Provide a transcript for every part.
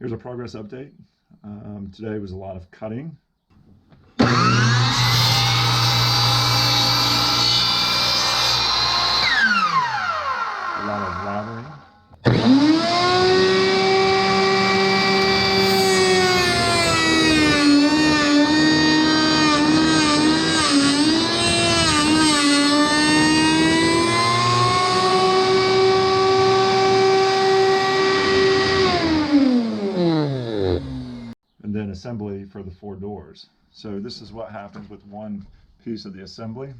Here's a progress update. Today was a lot of cutting. A lot of lathering. And then assembly for the 4 doors. So this is what happens with one piece of the assembly.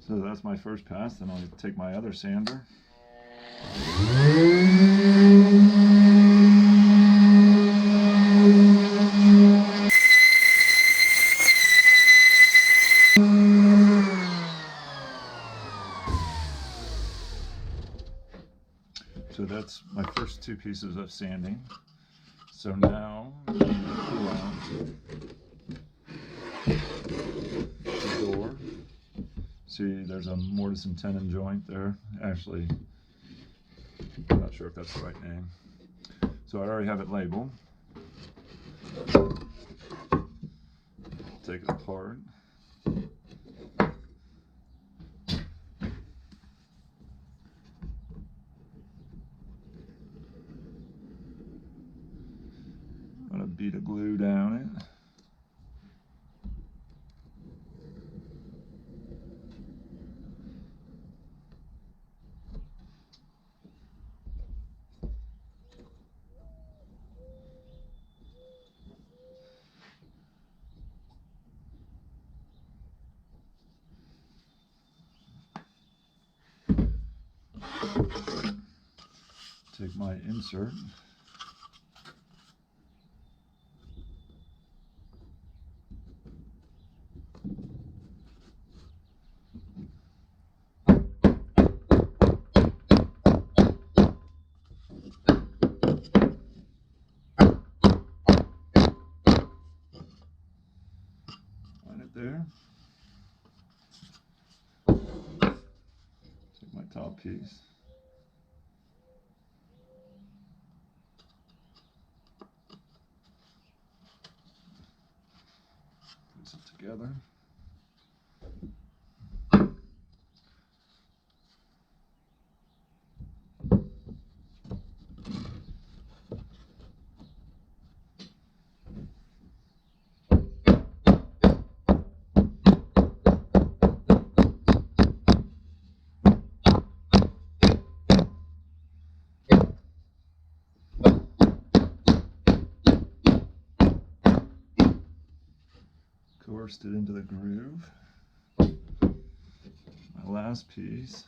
So that's my first pass, then I'll take my other sander. So that's my first 2 pieces of sanding. So now we need to pull out the door. See, there's a mortise and tenon joint there. Actually, I'm not sure if that's the right name. So I already have it labeled. Take it apart. I'm gonna bead a glue down it. Take my insert. Line it there. Take my top piece. Put it together. Coerced it into the groove. My last piece.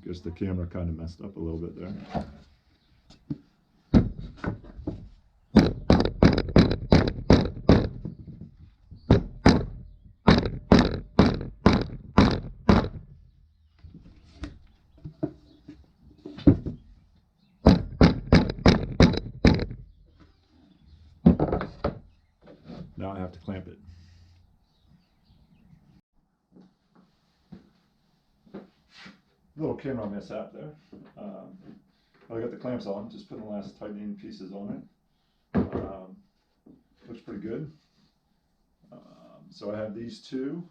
Guess the camera kind of messed up a little bit there. Now I have to clamp it. Little camera mishap there. Well, I got the clamps on, just putting the last tightening pieces on it. Looks pretty good. So I have these two,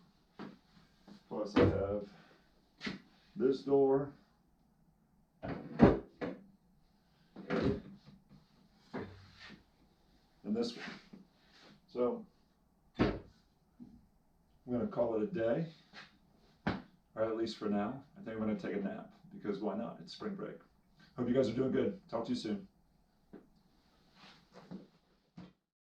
plus I have this door, and this one. So I'm going to call it a day, or at least for now. I think I'm going to take a nap, because why not? It's spring break. Hope you guys are doing good. Talk to you soon.